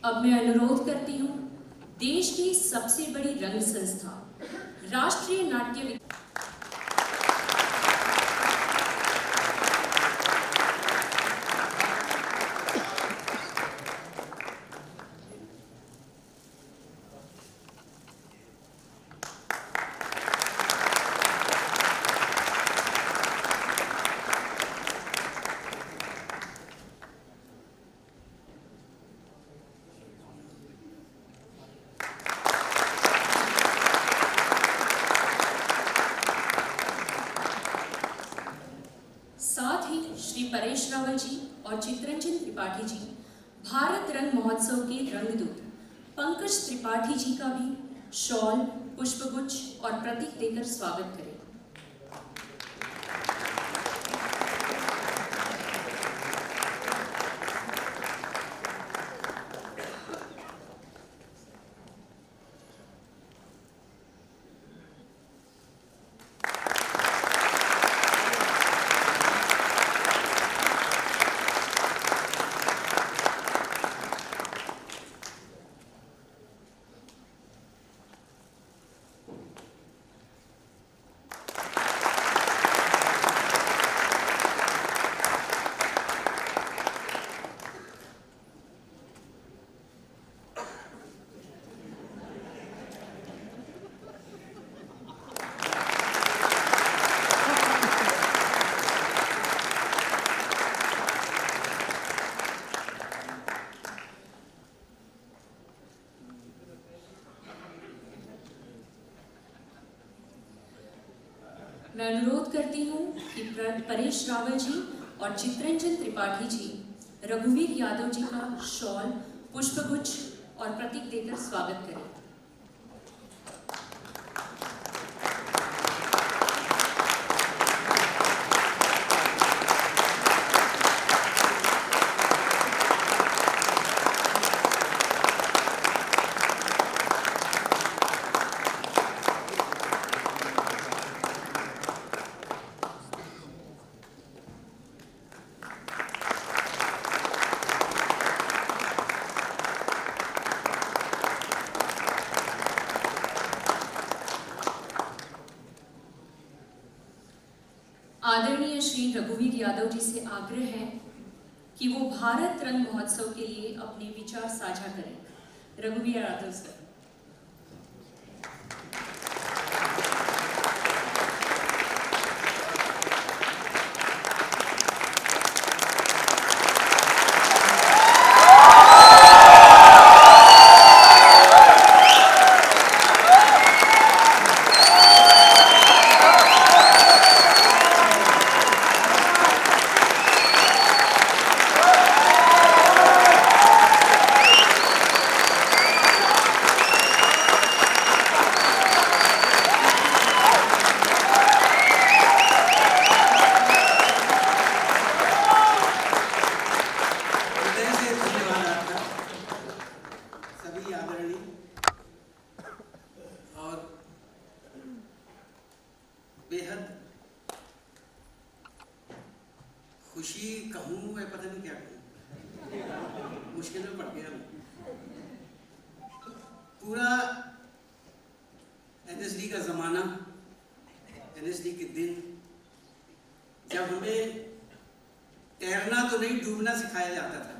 अब मैं अनुरोध करती हूँ देश की सबसे बड़ी रंग संस्था राष्ट्रीय नाट्य साथ ही श्री परेश रावल जी और चित्रंजन त्रिपाठी जी भारत रंग महोत्सव के रंगदूत पंकज त्रिपाठी जी का भी शॉल, पुष्पगुच्छ और प्रतीक देकर स्वागत करें। मैं अनुरोध करती हूँ कि परेश रावल जी और चित्रंजन त्रिपाठी जी रघुवीर यादव जी का शॉल, पुष्पगुच्छ और प्रतीक देकर स्वागत करें। आदरणीय श्री रघुवीर यादव जी से आग्रह है कि वो भारत रंग महोत्सव के लिए अपने विचार साझा करें। रघुवीर यादव सर। बेहद खुशी कहूँ मैं पता नहीं क्या कहूँ, मुश्किल में पड़ गया मैं। पूरा एनएसडी का ज़माना, एनएसडी के दिन जब हमें तैरना तो नहीं डूबना सिखाया जाता था।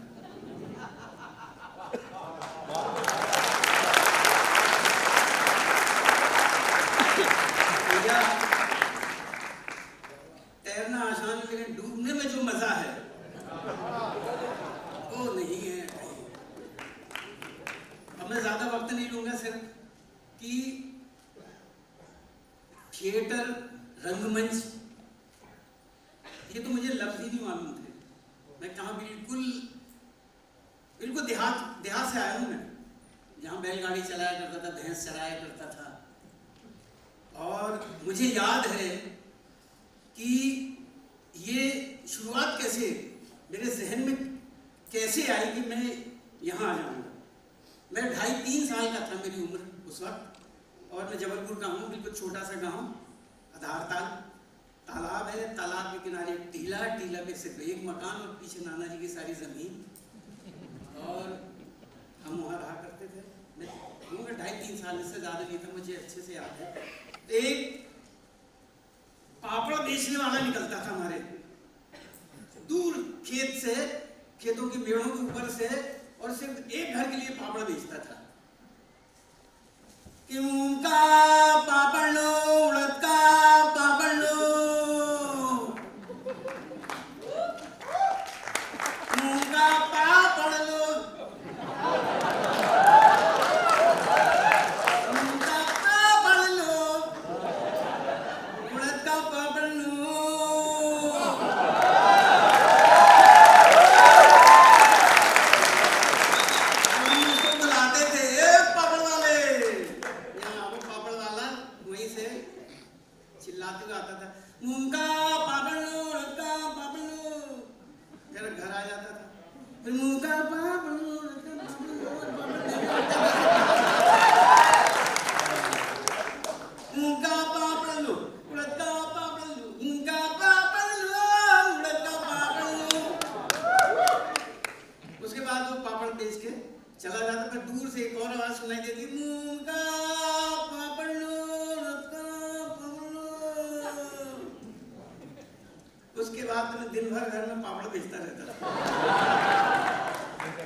तैरना आसान है लेकिन डूबने में जो मजा है वो नहीं है। अब मैं ज्यादा वक्त नहीं लूंगा, सिर्फ कि थिएटर, रंगमंच, ये तो मुझे लफ्ज ही नहीं मालूम थे। मैं कहाँ बिल्कुल देहात से आया हूँ मैं, जहाँ बैलगाड़ी चलाया करता था, भैंस चलाया करता था। और मुझे याद है कि ये शुरुआत कैसे मेरे जहन में कैसे आई कि मैं यहाँ आ जाऊँगा। मैं 2.5-3 साल का था मेरी उम्र उस वक्त, और मैं जबलपुर का हूँ, बिल्कुल छोटा सा गांव आधारताल। तालाब है, तालाब के किनारे टीला, टीला पे सिर्फ एक मकान और पीछे नाना जी की सारी ज़मीन। और हम वहाँ रहा करते थे। मैं उनका 2.5-3 साल, इससे ज़्यादा नहीं था, मुझे अच्छे से याद है। एक पापड़ बेचने वाला निकलता था हमारे दूर खेत से, खेतों की मेड़ों के ऊपर से, और सिर्फ एक घर के लिए पापड़ बेचता था कि मूंग का पापड़ लो, उड़द का पापड़ लो, मूंग का पापड़ लो, मूंग का पापड़ लो, उड़द का पापड़ लो। चिल्लाते हुए आता था, मूंग का पापड़ लो, उड़द का पापड़ लो। फिर घर आ जाता था, फिर मूंग का पापड़ लो, उड़द का पापड़ लो, मूंग का पापड़ लो, उड़द का पापड़ लो, मूंग का पापड़ लो, उड़द का पापड़ लो। उसके बाद वो पापड़ बेच के चला जाता, फिर दूर से एक और आवाज सुनाई देती, मूंग का पापड़ लो, उड़द का पापड़ लो। उसके बाद मैं दिन भर घर में पापड़ बेचता रहता था,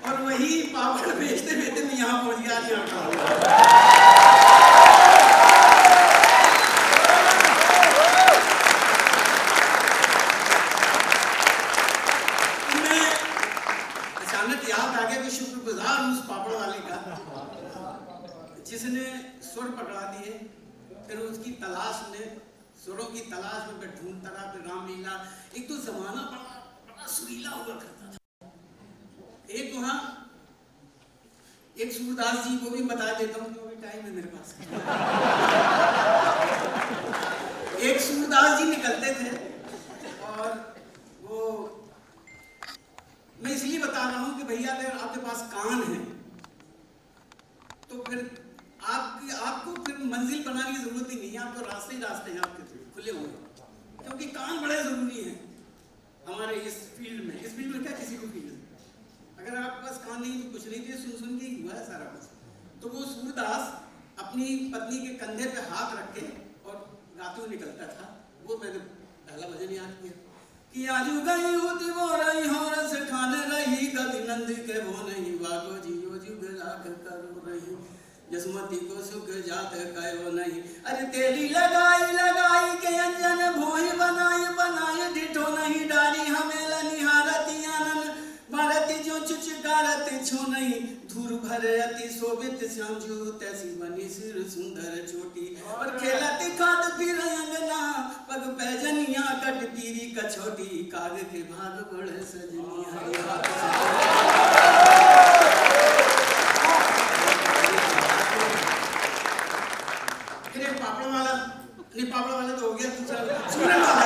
और वही पापड़ बेचते बेचते मैं यहाँ पहुंच गया। मैं अचानक याद आ गया कि शुक्रगुजार हूँ उस पापड़ वाले का जिसने सुर पकड़ा दिए। फिर उसकी तलाश में, सुरों की तलाश में मैं ढूंढता रहा। फिर रामलीला, एक तो जमाना बड़ा सुरीला हुआ करता था। एक वहाँ एक सूरदास जी को भी बता देता हूँ, क्योंकि टाइम है मेरे पास। एक सूरदास जी निकलते थे, और वो मैं इसलिए बता रहा हूँ कि भैया अगर आपके पास कान है तो फिर आपको फिर मंजिल बनाने की जरूरत ही नहीं है। आपको रास्ते ही रास्ते हैं आपके खुले हुए, क्योंकि कान बड़े जरूरी है हमारे इस फील्ड में। इस फील्ड में क्या, किसी भी फील्ड में अगर आपके पास कान नहीं तो कुछ नहीं, तो सुन के ही हुआ है सारा कुछ। तो वो सूरदास अपनी पत्नी के कंधे पे हाथ रख के और गाते हुए निकलता था। वो मैंने पहला भजन याद किया कि आजू गई होती वो रही हो रस खाने रही, कभी नंद के वो नहीं वागो जियो जुग लाख करो रही, जसमती को सुख जात कहो नहीं। अरे तेली लगाई लगाई के अंजन भोई बनाई बनाई, डिठो नहीं डारी हमें लनिहारती आनन, भारती जो चुचकारत छो नहीं, धूर भर अति शोभित श्यामजू तैसी बनी सिर सुंदर चोटी, और खेलती खाद फिर अंगना पग पैजनिया कट पीरी कछोटी, काग के भाग बढ़े सजनी हरि हाथ। पापड़ वाला तो हो गया, सूरन वाला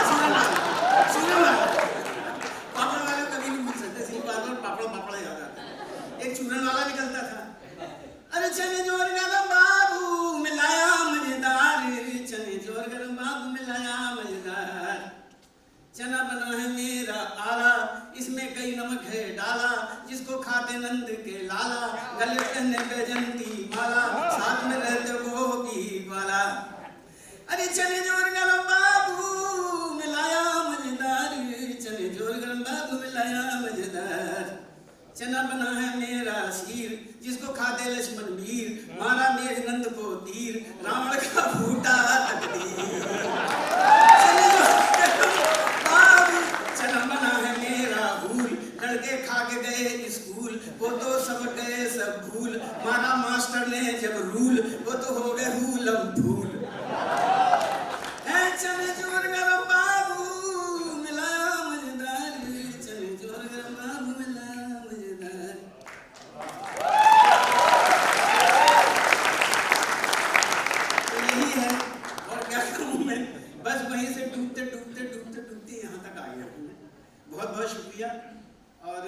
पापड़ वाले कभी नहीं भूल सकते, सिर्फ पापड़ याद आता है। एक चूरन वाला निकलता था, अरे चने जोर गरम बाबू मिलाया मजेदार, चने जोर गरम बाबू मिलाया मजेदार, चना बना है मेरा आला, इसमें कई नमक है डाला, जिसको खाते नंद के लाला, गले पहने बैजंती माला, साथ में रहते गोपी ग्वाला। अरे चने जोर गरम बाबू मिलाया मजेदार, चने जोर गरम बाबू मिलाया मजेदार, चना बना है मेरा शीर, जिसको खाते लक्ष्मण वीर, मारा मेघनंद को तीर, रावण का फूटा तकदीर। चना बना है मेरा भूल, लड़के खा के गए स्कूल, वो तो सब गए सब भूल, मारा मास्टर ने जब रूल, वो तो हो गए हूलम फूल। चने जोर गरम बाबू मिलाया मजेदार, चने जोर गरम बाबू मिलाया मजेदार। तो यही है, और क्या कहूँ मैं, बस वहीं से डूबते यहाँ तक आ गया हूँ। बहुत बहुत शुक्रिया, और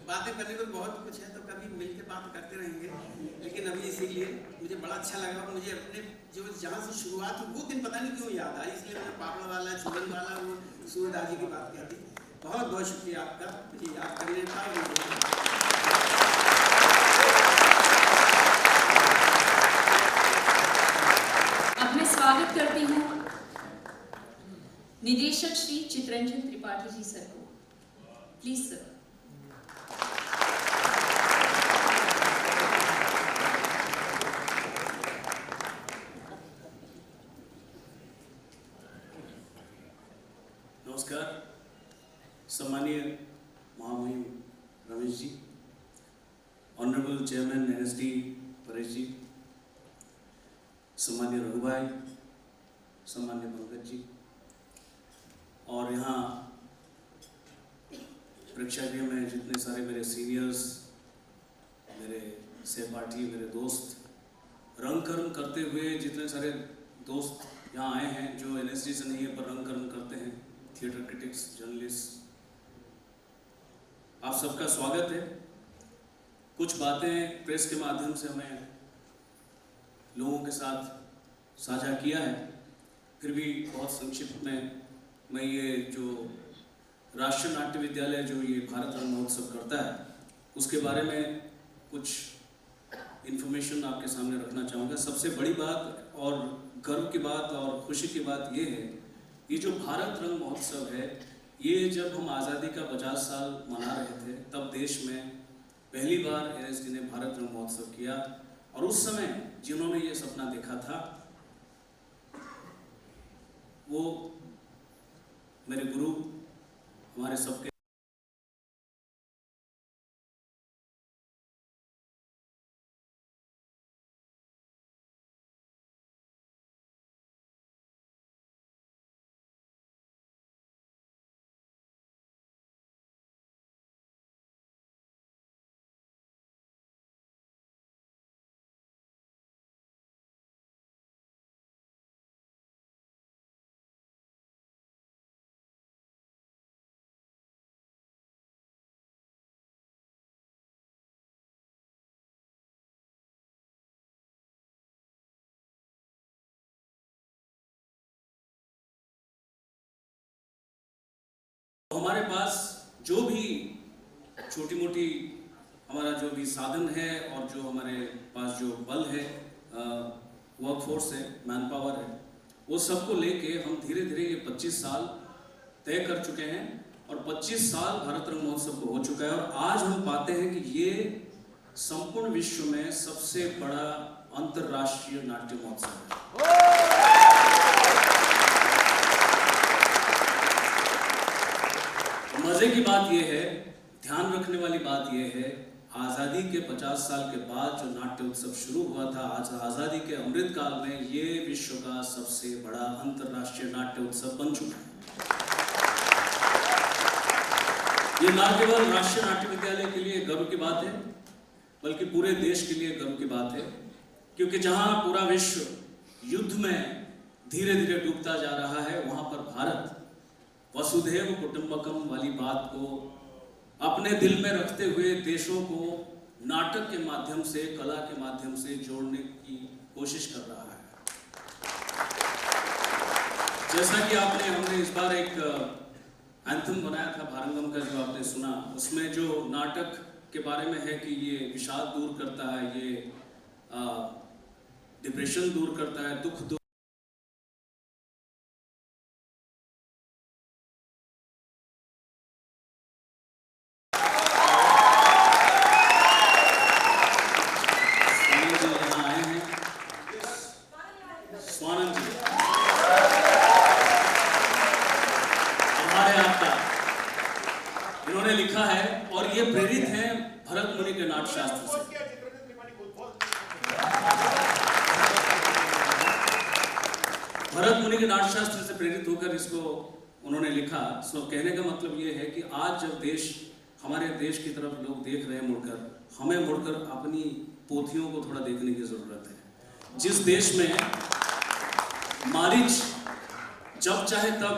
बातें करने को बहुत कुछ है, तो कभी मिलकर बात करते रहेंगे, लेकिन अभी इसीलिए मुझे बड़ा अच्छा लगा, और मुझे अपने जो जहाँ से शुरुआत हुई वो दिन पता नहीं क्यों याद आई, इसलिए मैंने पापड़ वाला, चूरन वाला, वो सूरदास जी की बात कर दी। बहुत बहुत शुक्रिया आपका मुझे याद करने का। निदेशक श्री चित्रंजन त्रिपाठी जी सर को। Please sir. नमस्कार। सम्मानीय महामहिम Ramesh ji, honourable chairman NSD Paresh जी, सम्मानीय रघु भाई, सम्मानीय पंकज जी, और यहाँ प्रेक्षागृह में जितने सारे मेरे सीनियर्स, मेरे सहपाठी, मेरे दोस्त, रंग कर्म करते हुए जितने सारे दोस्त यहाँ आए हैं जो एनएसडी से नहीं है पर रंग कर्म करते हैं, थिएटर क्रिटिक्स, जर्नलिस्ट, आप सबका स्वागत है। कुछ बातें प्रेस के माध्यम से हमें लोगों के साथ साझा किया है, फिर भी बहुत संक्षिप्त में मैं ये जो राष्ट्रीय नाट्य विद्यालय जो ये भारत रंग महोत्सव करता है उसके बारे में कुछ इन्फॉर्मेशन आपके सामने रखना चाहूँगा। सबसे बड़ी बात और गर्व की बात और खुशी की बात ये है, ये जो भारत रंग महोत्सव है, ये जब हम आज़ादी का 50 साल मना रहे थे तब देश में पहली बार एनएसडी ने भारत रंग महोत्सव किया, और उस समय जिन्होंने ये सपना देखा था वो मेरे गुरु, हमारे सबके हमारे पास जो भी छोटी मोटी हमारा जो भी साधन है और जो हमारे पास जो बल है, वर्कफोर्स है, मैन पावर है, वो सबको लेके हम धीरे धीरे ये 25 साल तय कर चुके हैं और 25 साल भारत रंग महोत्सव को हो चुका है, और आज हम पाते हैं कि ये संपूर्ण विश्व में सबसे बड़ा अंतर्राष्ट्रीय नाट्य महोत्सव है। मजे की बात यह है, ध्यान रखने वाली बात यह है, आज़ादी के 50 साल के बाद जो नाट्य उत्सव शुरू हुआ था, आज आज़ादी के अमृत काल में ये विश्व का सबसे बड़ा अंतर्राष्ट्रीय नाट्य उत्सव बन चुका है। ये न केवल राष्ट्रीय नाट्य विद्यालय के लिए गर्व की बात है, बल्कि पूरे देश के लिए गर्व की बात है, क्योंकि जहां पूरा विश्व युद्ध में धीरे धीरे डूबता जा रहा है, वहां पर भारत वसुधैव कुटुंबकम वाली बात को अपने दिल में रखते हुए देशों को नाटक के माध्यम से, कला के माध्यम से जोड़ने की कोशिश कर रहा है। जैसा कि हमने इस बार एक एंथम बनाया था भारंगम का, जो आपने सुना, उसमें जो नाटक के बारे में है कि ये विषाद दूर करता है, ये डिप्रेशन दूर करता है, दुख दूर इन्होंने लिखा है, और ये प्रेरित है भरत मुनि के नाट्यशास्त्र से। भरत मुनि के नाट्यशास्त्र से प्रेरित होकर इसको उन्होंने लिखा। सो कहने का मतलब ये है कि आज जब देश, हमारे देश की तरफ लोग देख रहे हैं मुड़कर, हमें मुड़कर अपनी पोथियों को थोड़ा देखने की जरूरत है। जिस देश में मारीच जब चाहे तब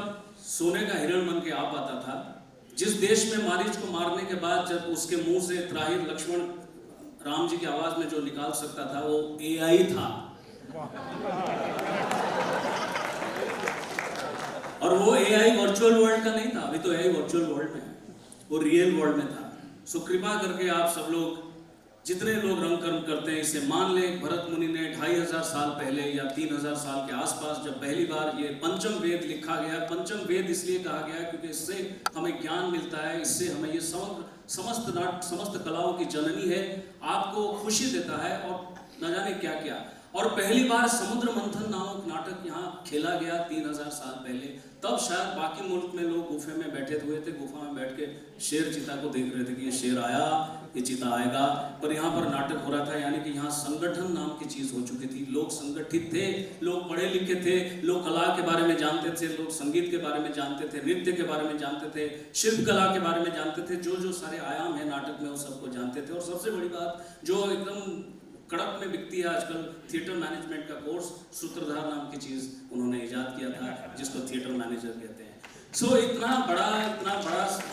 सोने का हिरण बन के आ पाता था, जिस देश में मारीच को मारने के बाद जब उसके मुंह से त्राहिर लक्ष्मण राम जी की आवाज में जो निकाल सकता था वो एआई था, और वो एआई वर्चुअल वर्ल्ड का नहीं था, अभी तो एआई वर्चुअल वर्ल्ड में है, वो रियल वर्ल्ड में था। सो कृपा करके आप सब लोग, जितने लोग रंग कर्म करते हैं, इसे मान लें। भरत मुनि ने 2500 साल पहले या 3000 साल के आसपास जब पहली बार ये पंचम वेद लिखा गया। पंचम वेद इसलिए कहा गया क्योंकि इससे हमें ज्ञान मिलता है, इससे हमें ये समस्त कलाओं की जननी है, आपको खुशी देता है और न जाने क्या क्या। और पहली बार समुद्र मंथन नामक नाटक यहाँ खेला गया 3000 साल पहले। तब शायद बाकी मुल्क में लोग गुफे में बैठे हुए थे, गुफा में बैठ के शेर चीता को देख रहे थे कि ये शेर आया, ये चीता आएगा, पर यहाँ पर नाटक हो रहा था। यानी कि यहाँ संगठन नाम की चीज हो चुकी थी। लोग संगठित थे, लोग पढ़े लिखे थे, लोग कला के बारे में जानते थे, लोग संगीत के बारे में जानते थे, नृत्य के बारे में जानते थे, शिल्प कला के बारे में जानते थे। जो सारे आयाम है नाटक में वो सबको जानते थे। और सबसे बड़ी बात जो एकदम कड़क में बिकती है आजकल, थिएटर मैनेजमेंट का कोर्स, सूत्रधार नाम की चीज उन्होंने इजाद किया था, जिसको थिएटर मैनेजर कहते हैं। सो इतना बड़ा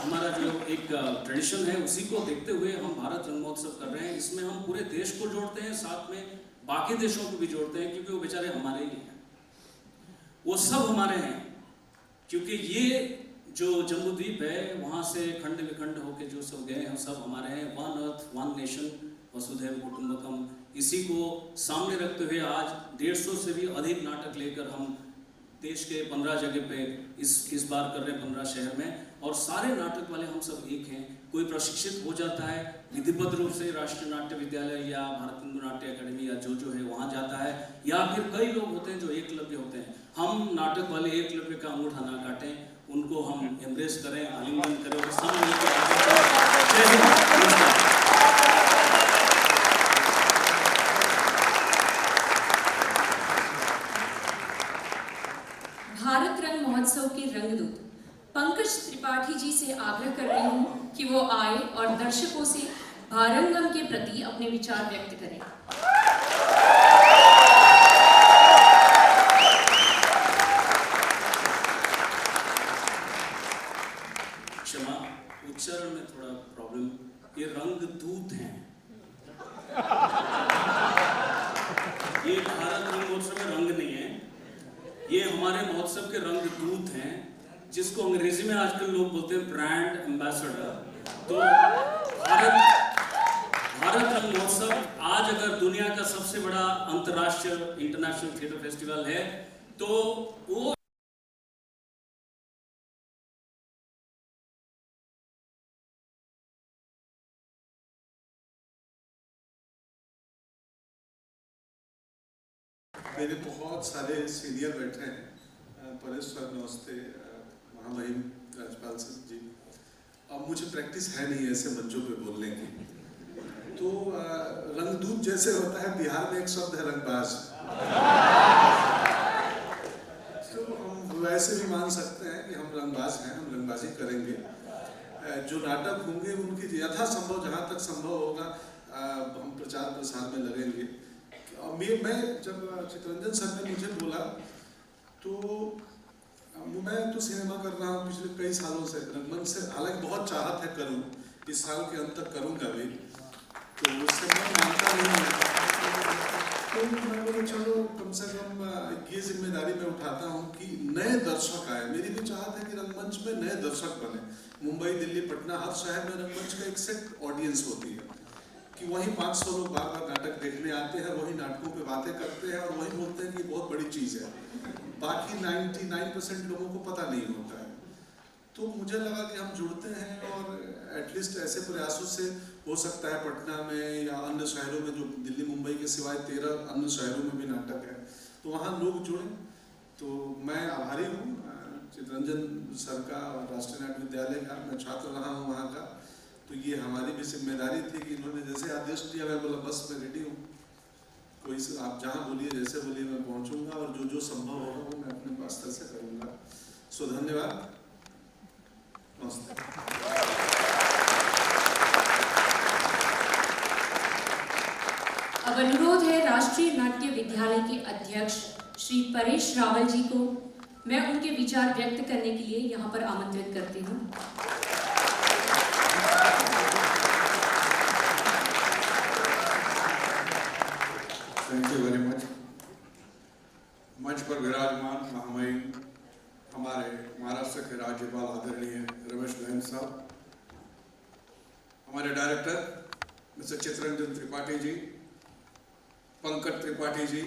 हमारा जो एक ट्रेडिशन है, उसी को देखते हुए हम भारत रंग महोत्सव कर रहे हैं। इसमें हम पूरे देश को जोड़ते हैं, साथ में बाकी देशों को भी जोड़ते हैं, क्योंकि वो बेचारे हमारे ही हैं, वो सब हमारे हैं। क्योंकि ये जो जम्बूद्वीप है, वहाँ से खंड विखंड होके जो सब गए हैं, सब हमारे हैं। वन अर्थ वन नेशन वसुधैव कुटुंबकम, इसी को सामने रखते हुए आज 150 से भी अधिक नाटक लेकर हम देश के 15 जगह पे इस बार कर रहे हैं, 15 शहर में। और सारे नाटक वाले हम सब एक हैं। कोई प्रशिक्षित हो जाता है विधिवत रूप से राष्ट्रीय नाट्य विद्यालय या भारत हिंदू नाट्य अकेडमी या जो है वहाँ जाता है, या फिर कई लोग होते हैं जो एकलव्य होते हैं। हम नाटक वाले एकलव्य का अंगूठा ना काटें, उनको हम एम्ब्रेस करें, आलिंगन करें और सब मिलकर। भारत रंग महोत्सव के रंगदूत पंकज त्रिपाठी जी से आग्रह कर रही हूँ कि वो आए और दर्शकों से भारंगम के प्रति अपने विचार व्यक्त करें। क्षमा, उच्चारण में थोड़ा प्रॉब्लम। ये रंगदूत हैं, ये भारत रंग महोत्सव में रंग नहीं है, ये हमारे महोत्सव के रंगदूत हैं, जिसको अंग्रेजी में आजकल लोग बोलते हैं ब्रांड एम्बेसडर। तो भारत रंग महोत्सव आज अगर दुनिया का सबसे बड़ा अंतर्राष्ट्रीय इंटरनेशनल थिएटर फेस्टिवल है, तो वो मेरे बहुत सारे सीनियर बैठे हैं, परेश सर नमस्ते, महामहिम राज्यपाल सर जी। अब मुझे प्रैक्टिस है नहीं ऐसे मंचों पे बोलने की, तो रंगदूत जैसे होता है, बिहार में एक शब्द है रंगबाज, तो हम वैसे भी मान सकते हैं कि हम रंगबाज हैं, हम रंगबाजी करेंगे। जो नाटक होंगे उनकी यथासंभव जहाँ तक संभव होगा हम प्रचार प्रसार में लगेंगे। मैं जब चितरंजन सर ने मुझे बोला, तो मैं तो सिनेमा कर रहा हूँ पिछले कई सालों से, रंगमंच से हालांकि बहुत चाहत है करूँ, इस साल के अंत तक करूँगा भी, तो उससे मैं मानता नहीं है। तो मैं बोला चलो कम से कम ये जिम्मेदारी मैं उठाता हूँ कि नए दर्शक आए। मेरी भी चाहत है कि रंगमंच में नए दर्शक बने। मुंबई, दिल्ली, पटना, हर शहर में रंगमंच का एक सेट ऑडियंस होती है कि वहीं 500 लोग बार बार नाटक देखने आते हैं, वही नाटकों पे बातें करते हैं और वही बोलते हैं कि बहुत बड़ी चीज़ है। बाकी 99% लोगों को पता नहीं होता है। तो मुझे लगा कि हम जुड़ते हैं और एटलीस्ट ऐसे प्रयासों से हो सकता है पटना में या अन्य शहरों में, जो दिल्ली मुंबई के सिवाय 13 अन्य शहरों में भी नाटक है, तो वहाँ लोग जुड़ें। तो मैं आभारी हूँ चितरंजन सर का और राष्ट्रीय नाट्य विद्यालय का, मैं छात्र रहा हूँ वहाँ का। तो ये हमारी भी जिम्मेदारी थी कि इन्होंने जैसे आदेश दिया, मैं बोला बस मैं रेडी हूँ, कोई से आप जहाँ बोलिए जैसे बोलिए मैं पहुँचूंगा और जो संभव होगा वो मैं अपने पास तरह से करूँगा। सो धन्यवाद, नमस्ते। अब अनुरोध है राष्ट्रीय नाट्य विद्यालय के अध्यक्ष श्री परेश रावल जी को, मैं उनके विचार व्यक्त करने के लिए यहाँ पर आमंत्रित करती हूँ। Thank you very much. मंच पर विराजमान महामहिम हमारे महाराष्ट्र के राज्यपाल आदरणीय रमेश बहन साहब, हमारे डायरेक्टर मिस्टर चितरंजन त्रिपाठी जी, पंकज त्रिपाठी जी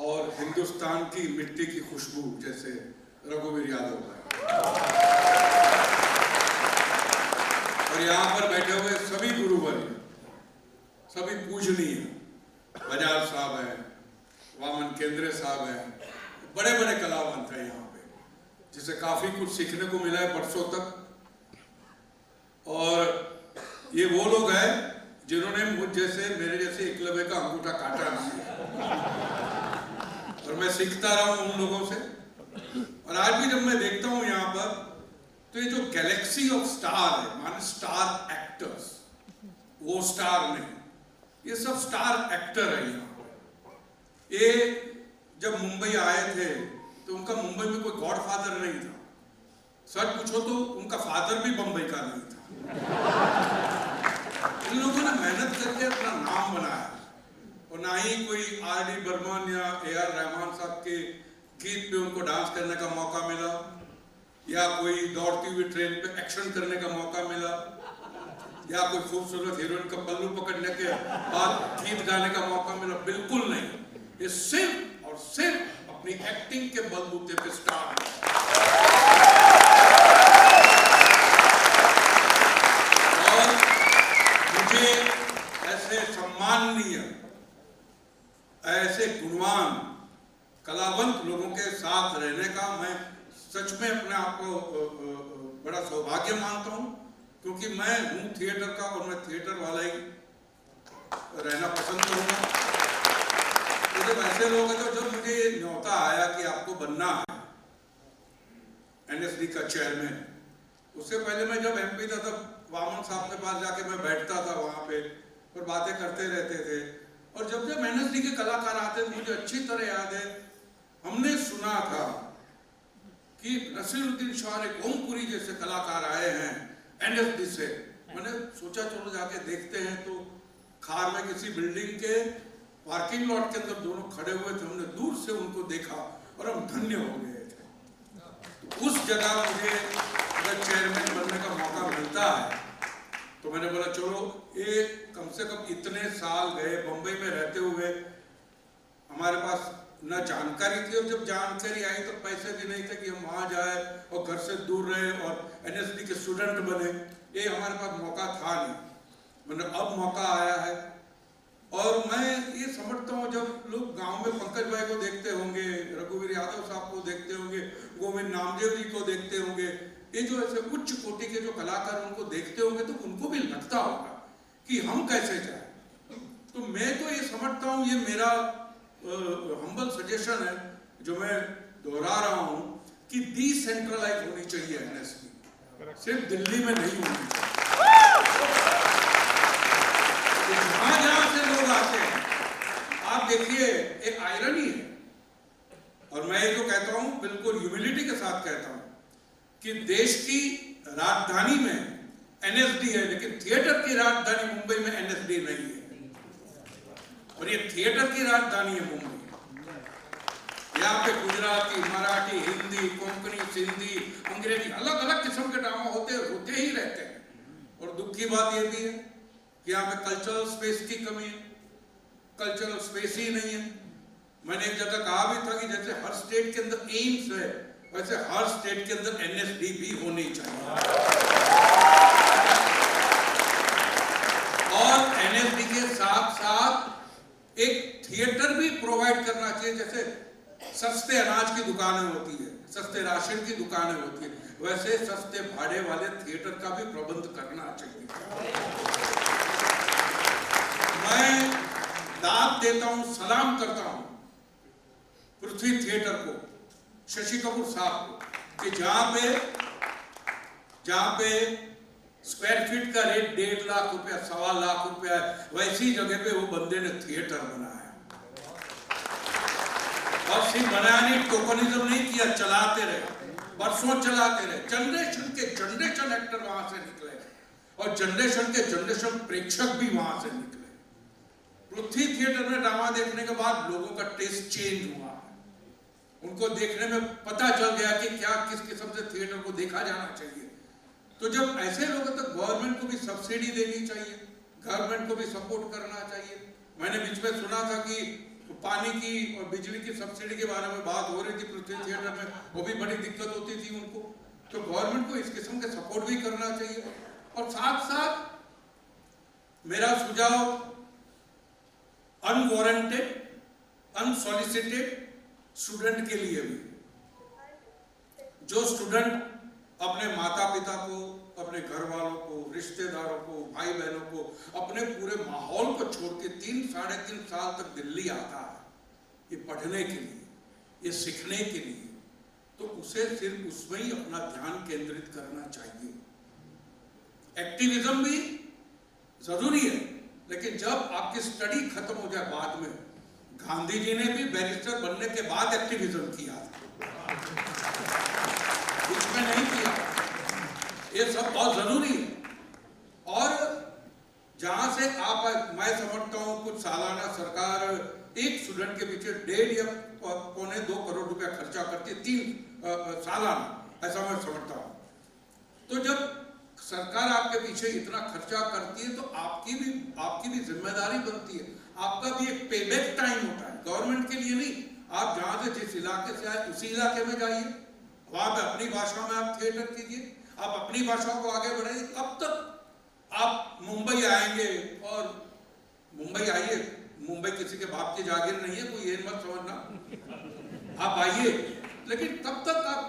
और हिंदुस्तान की मिट्टी की खुशबू जैसे रघुवीर यादव भाई, और यहाँ पर बैठे हुए सभी गुरुवर्ग, सभी पूजनीय, बजाज साहब हैं, वामन केंद्रे साहब हैं, बड़े बड़े कलावंत हैं यहाँ पे, जिसे काफी कुछ सीखने को मिला है बरसों तक। और ये वो लोग हैं जिन्होंने मुझ जैसे, मेरे जैसे एकलव्य का अंगूठा काटा नहीं, और मैं सीखता रहा हूं उन लोगों से। और आज भी जब मैं देखता हूं यहाँ पर, तो ये जो गैलेक्सी ऑफ स्टार है, माने स्टार एक्टर्स, वो स्टार नहीं, ये सब स्टार एक्टर है यहाँ पर। ये जब मुंबई आए थे तो उनका मुंबई में कोई गॉडफादर नहीं था, सच पूछो तो उनका फादर भी बंबई का नहीं था। इन लोगों ने मेहनत करके अपना नाम बनाया, और ना ही कोई R.D. बर्मन या A.R. रहमान साहब के गीत पे उनको डांस करने का मौका मिला, या कोई दौड़ती हुई ट्रेन पे एक्शन करने का मौका मिला, या कोई खूबसूरत हीरोइन का पल्लू पकड़ने के बाद गीत गाने का मौका मिला। बिल्कुल नहीं, ये सिर्फ और सिर्फ अपनी एक्टिंग के बलबूते पे स्टार है। और मुझे ऐसे सम्माननीय, ऐसे गुणवान कलावंत लोगों के साथ रहने का मैं सच में अपने आप को बड़ा सौभाग्य मानता हूं, क्योंकि मैं हूं थिएटर का और मैं थिएटर वाला ही रहना पसंद करूंगा। तो जब ऐसे लोग हैं, तो जब मुझे न्योता आया कि आपको बनना है NSD का चेयरमैन, उससे पहले मैं जब MP था तब वामन साहब के पास जाके मैं बैठता था वहां पे और बातें करते रहते थे। और जब जब NSD के कलाकार आते थे, मुझे अच्छी तरह याद है, हमने सुना था कि नसीरुद्दीन शाह, एक ओमपुरी जैसे कलाकार आए हैं NSD से। मैंने सोचा चलो जाके देखते हैं, तो खार में किसी बिल्डिंग के पार्किंग लॉट के अंदर दोनों खड़े हुए थे। हमने दूर से उनको देखा और हम धन्य हो गए थे। तो उस जगह मुझे अगर चेयरमैन बनने का मौका मिलता है तो मैंने बोला चलो, ये कम से कम इतने साल गए बंबई में रहते हुए, हमारे पास न जानकारी थी, और जब जानकारी आई तो पैसे भी नहीं थे कि हम वहाँ जाए और घर से दूर रहे और NSD के स्टूडेंट बने। ये हमारे पास मौका था नहीं, मतलब अब मौका आया है। और मैं ये समझता हूँ, जब लोग गांव में पंकज भाई को देखते होंगे, रघुवीर यादव साहब को देखते होंगे, गोविंद नामदेव जी को देखते होंगे, ये जो ऐसे उच्च कोटि के जो कलाकार उनको देखते होंगे, तो उनको भी लगता होगा कि हम कैसे जाए। तो मैं तो ये समझता हूँ, ये मेरा हम्बल सजेशन है जो मैं दोहरा रहा हूँ, कि डिसेंट्रलाइज होनी चाहिए NSD, सिर्फ दिल्ली में नहीं होनी चाहिए। जहां से लोग आते हैं, आप देखिए, एक आयरनी है, और मैं ये तो कहता हूं, बिल्कुल ह्यूमिलिटी के साथ कहता हूं, कि देश की राजधानी में NSD है, लेकिन थिएटर की राजधानी मुंबई में NSD नहीं है। और ये थिएटर की राजधानी है मुंबई। यहाँ पे गुजराती, मराठी, हिंदी, कोंकणी, सिंधी, अंग्रेजी, अलग अलग किस्म के ड्रामा होते ही रहते हैं। और दुख की बात ये भी है कि यहाँ पे कल्चरल स्पेस की कमी है, कल्चरल स्पेस ही नहीं है। मैंने एक जगह कहा भी था कि जैसे हर स्टेट के अंदर एम्स है, वैसे हर स्टेट के अंदर NSD भी होनी चाहिए। और NSD के साथ साथ एक थिएटर भी प्रोवाइड करना चाहिए। जैसे सस्ते अनाज की दुकानें होती है, सस्ते राशन की दुकानें होती है, वैसे सस्ते भाड़े वाले थिएटर का भी प्रबंध करना चाहिए। मैं दाद देता हूं, सलाम करता हूं पृथ्वी थिएटर को, शशि कपूर साहब को, कि जहां पे स्क्वायर फीट का रेट 1.5 लाख रुपया, 1.25 लाख रुपया है, वैसी जगह पे वो बंदे ने थिएटर बनाया। और सिर्फ बनाया नहीं, टोकनिज्म नहीं किया, चलाते रहे, बरसों चलाते रहे। जनरेशन के जनरेशन एक्टर वहां से निकले, और जनरेशन के जनरेशन प्रेक्षक भी वहां से निकले। पृथ्वी थिएटर में ड्रामा देखने के बाद लोगों का टेस्ट चेंज हुआ, उनको देखने में पता चल गया कि क्या किस किस्म से थिएटर को देखा जाना चाहिए। तो जब ऐसे लोग, तो गवर्नमेंट को भी सब्सिडी देनी चाहिए, गवर्नमेंट को भी सपोर्ट करना चाहिए। मैंने बीच में सुना था कि पानी की और बिजली की सब्सिडी के बारे में बात हो रही थी पृथ्वी थिएटर में, वो भी बड़ी दिक्कत होती थी उनको। तो गवर्नमेंट को इस किस्म के सपोर्ट भी करना चाहिए। और साथ साथ मेरा सुझाव अनवारंटेड, अनसॉलिसिटेड स्टूडेंट के लिए भी, जो स्टूडेंट अपने माता पिता को, अपने घर वालों को, रिश्तेदारों को, भाई बहनों को, अपने पूरे माहौल को छोड़ के 3-3.5 साल तक दिल्ली आता है ये पढ़ने के लिए, ये सीखने के लिए, तो उसे सिर्फ उसमें ही अपना ध्यान केंद्रित करना चाहिए। एक्टिविज्म भी जरूरी है, लेकिन जब आपकी स्टडी खत्म हो जाए बाद में, गांधी जी ने भी बैरिस्टर बनने के बाद एक्टिविज्म किया था, इसमें नहीं किया। ये सब बहुत जरूरी है। और जहां से आप, मैं समझता हूं कुछ सालाना सरकार एक स्टूडेंट के पीछे 1.5 या 1.25-2 करोड़ रुपया खर्चा करती है 3 सालाना, ऐसा मैं समझता हूं। तो जब सरकार आपके पीछे इतना खर्चा करती है तो आपकी भी जिम्मेदारी बनती है, आपका भी एक पेबैक टाइम होता है, गवर्नमेंट के लिए नहीं। आप जहां से जिस इलाके से आए उसी इलाके में जाइए, वहां पे अपनी भाषा में आप थिएटर कीजिए, आप अपनी भाषा को आगे बढ़ाइए। कब तक आप मुंबई आएंगे? और मुंबई आइए, मुंबई किसी के बाप की जागीर नहीं है, कोई ये मत समझना, आप आइए, लेकिन तब तक आप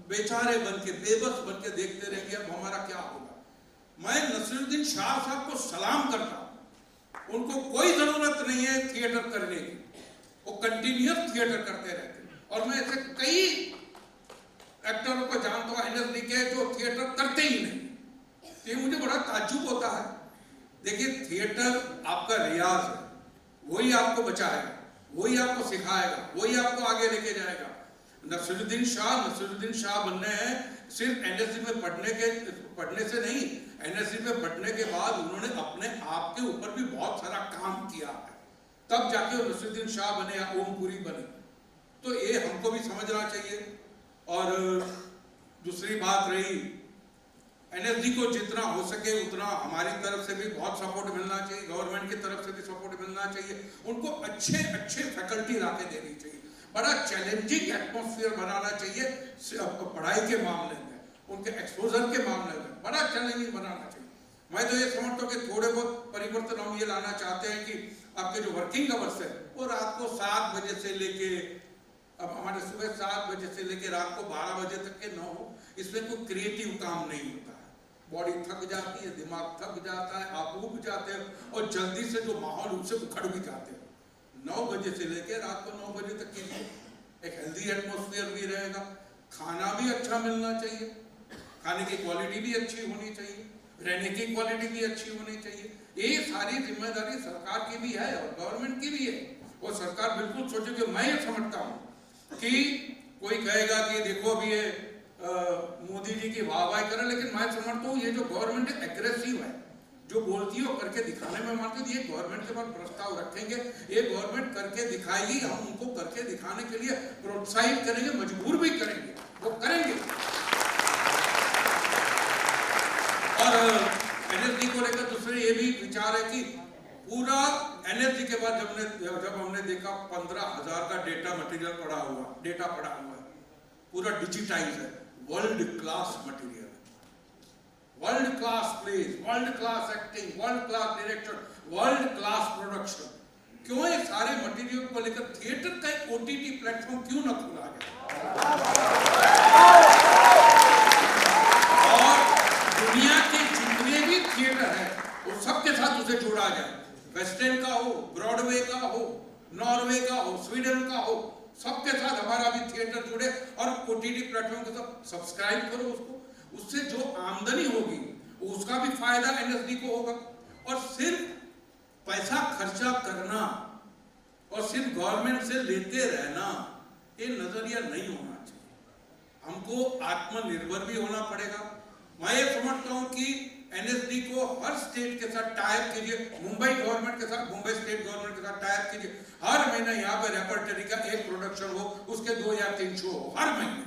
बेचारे बन के, बेबस बन के देखते रहेंगे अब हमारा क्या होगा। मैं नसीरुद्दीन शाह साहब को सलाम करता हूं, उनको कोई जरूरत नहीं है थिएटर करने की, वो कंटिन्यूअस थिएटर करते रहते हैं। और मैं ऐसे कई एक्टरों को जानता हूं एनएसडी के जो थिएटर करते ही नहीं, तो मुझे बड़ा ताज्जुब होता है। देखिए, थिएटर आपका रियाज है, वही आपको बचाएगा, वही आपको सिखाएगा, वही आपको आगे लेके जाएगा। नसीरुद्दीन शाह बनने हैं सिर्फ एनएसडी में पढ़ने से नहीं, एनएसडी में पढ़ने के बाद उन्होंने अपने आप के ऊपर भी बहुत सारा काम किया है, तब जाके वो नसीरुद्दीन शाह बने या ओमपुरी बने। तो ये हमको भी समझना चाहिए। और दूसरी बात रही, एनएसडी को जितना हो सके उतना हमारी तरफ से भी बहुत सपोर्ट मिलना चाहिए, गवर्नमेंट की तरफ से भी सपोर्ट मिलना चाहिए। उनको अच्छे फैकल्टी लाके देनी चाहिए, बड़ा चैलेंजिंग एटमॉस्फेयर बनाना चाहिए पढ़ाई के मामले में, उनके एक्सपोजर के मामले में बड़ा चैलेंजिंग बनाना चाहिए। मैं तो ये समझता हूँ कि थोड़े बहुत परिवर्तन हम ये लाना चाहते हैं कि आपके जो वर्किंग आवर्स है वो रात को 7 बजे से लेके, अब हमारे सुबह 7 बजे से लेके रात को 12 बजे तक के न हो। इसमें कोई क्रिएटिव काम नहीं होता है, बॉडी थक जाती है, दिमाग थक जाता है, आप ऊब जाते हैं और जल्दी से जो माहौल उनसे उखड़ भी जाते हैं। 9 बजे से लेके रात को 9 बजे तक कीजिए, एक हेल्दी एटमॉस्फेयर भी रहेगा, खाना भी अच्छा मिलना चाहिए, खाने की क्वालिटी भी अच्छी होनी चाहिए, रहने की क्वालिटी भी अच्छी होनी चाहिए। ये सारी जिम्मेदारी सरकार की भी है और गवर्नमेंट की भी है। और सरकार बिल्कुल सोचे कि मैं ये समझता हूँ कि कोई कहेगा कि देखो अभी ये मोदी जी की वाहवाही करे, लेकिन मैं समझता हूँ ये जो गवर्नमेंट है एग्रेसिव है, जो बोलती है वो करके दिखाने में मानती है। ये गवर्नमेंट के पास प्रस्ताव रखेंगे, ये गवर्नमेंट करके दिखाएगी, हम उनको करके दिखाने के लिए प्रोत्साहित करेंगे, मजबूर भी करेंगे, वो करेंगे। और एनएसडी को लेकर दूसरे ये भी विचार है कि पूरा एनएसडी के बाद जब हमने देखा 15,000 का डेटा पड़ा हुआ है, पूरा डिजिटाइज है, world class material, world class place, world class acting, world class director, world class production. क्यों ये सारे मटेरियल को लेकर थिएटर का एक ओटीटी प्लेटफॉर्म क्यों न खुला गया? और दुनिया के जितने भी थिएटर हैं वो सबके साथ उसे जोड़ा जाए, वेस्टर्न का हो, ब्रॉडवे का हो, नॉर्वे का हो, स्वीडन का हो, सबके साथ हमारा भी थिएटर जुड़े और ओटीटी प्लेटफॉर्म के साथ सब्सक्राइब करो उसको। उससे जो आमदनी होगी उसका भी फायदा एनएसडी को होगा। और सिर्फ पैसा खर्चा करना और सिर्फ गवर्नमेंट से लेते रहना, ये नजरिया नहीं होना चाहिए। हमको आत्मनिर्भर भी होना पड़ेगा। मैं ये समझता हूं कि एनएसडी को हर स्टेट के साथ टाइप कीजिए, मुंबई गवर्नमेंट के साथ, मुंबई स्टेट गवर्नमेंट के साथ टाइप कीजिए, हर महीने यहाँ पे रेपर्टरी का एक प्रोडक्शन हो, उसके 2 या 3 शो हो हर महीने।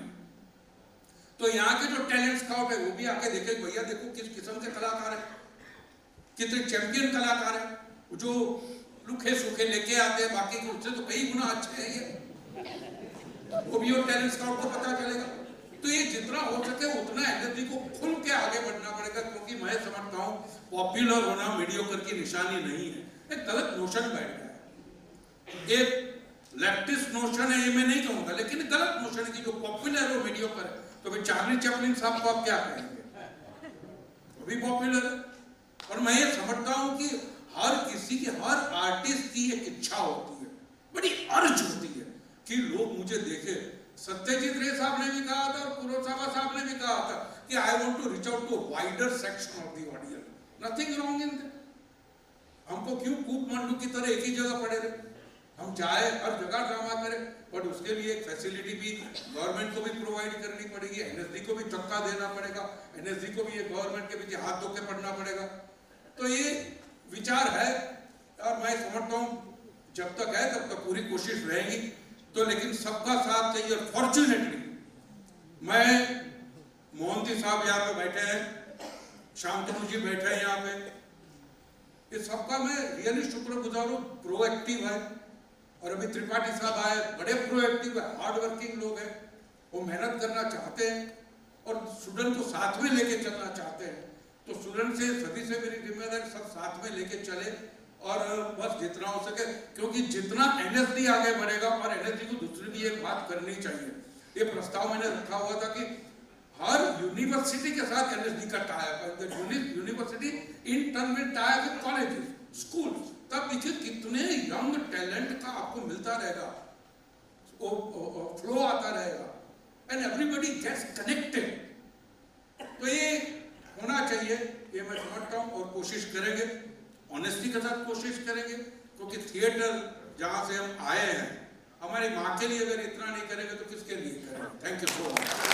तो यहाँ के जो टैलेंट स्काउट है वो भी आके देखे, भैया देखो किस किस्म के कलाकार है, कितने चैंपियन कलाकार है, जो लुखे सूखे लेके आते हैं, बाकी उससे तो कई गुना अच्छे हैं ये, वो भी और टैलेंट स्काउट को पता चलेगा। तो ये जितना हो सके उतना एनर्जी को खुल के आगे बढ़ना पड़ेगा, क्योंकि मैं समझता हूँ पॉपुलर होना मीडियोकर की निशानी नहीं है, एक गलत नोशन बैठ गया है, एक लेफ्टिस्ट नोशन है ये मैं नहीं कहूँगा, लेकिन गलत नोशन है कि जो पॉपुलर हो मीडियोकर है। तो फिर चार्ली चैपलिन साहब को आप क्या कहेंगे, वो भी पॉपुलर है। और मैं ये समझता हूँ कि हर किसी की, हर आर्टिस्ट की एक इच्छा होती है, बड़ी अर्ज होती है कि लोग मुझे देखे। सत्यजीत रे साहब ने भी कहा था और कुरोसावा साहब ने भी कहा था कि I want to reach out to wider section of the audience, nothing wrong in that. हमको क्यों कूप मंडू की तरह एक ही जगह पड़े रहे, हम चाहे हर जगह ड्रामा करें, बट उसके लिए एक फैसिलिटी भी गवर्नमेंट को भी प्रोवाइड करनी पड़ेगी, एनएसडी को भी धक्का देना पड़ेगा, एनएसडी को भी ये गवर्नमेंट के पीछे हाथ धो के पड़ना पड़ेगा। तो ये विचार है और मैं समझता हूँ जब तक है तब तक पूरी कोशिश रहेगी। तो लेकिन सबका साथ चाहिए। फॉर्चुनेटली मैं, मोहंती साहब यहाँ पे बैठे हैं, शांतनु जी बैठे हैं यहाँ पे, ये सबका मैं रियली शुक्रगुजार हूँ, प्रोएक्टिव है। और अभी त्रिपाठी साहब आए, बड़े प्रोएक्टिव है, हार्ड वर्किंग लोग हैं, वो मेहनत करना चाहते हैं और स्टूडेंट को साथ में लेके चलना चाहते हैं। तो स्टूडेंट से सभी से मेरी जिम्मेदारी सब साथ में लेके चले और बस जितना हो सके, क्योंकि जितना एनएसडी आगे बढ़ेगा, और एनएसडी को दूसरी भी एक बात करनी चाहिए, ये प्रस्ताव मैंने रखा हुआ था कि हर यूनिवर्सिटी के साथ एनएसडी का टाइप है, यूनिवर्सिटी इन टर्न में टाइप विद कॉलेजेस, स्कूल्स, तब देखिए कितने यंग टैलेंट का आपको मिलता रहेगा, फ्लो आता रहेगा एंड एवरीबॉडी गेट्स कनेक्टेड। तो ये होना चाहिए, ये मैं समझता हूँ और कोशिश करेंगे, ऑनेस्टी के साथ कोशिश करेंगे, क्योंकि थिएटर जहाँ से हम आए हैं, हमारी माँ के लिए अगर इतना नहीं करेंगे तो किसके लिए करेंगे। Thank you so much.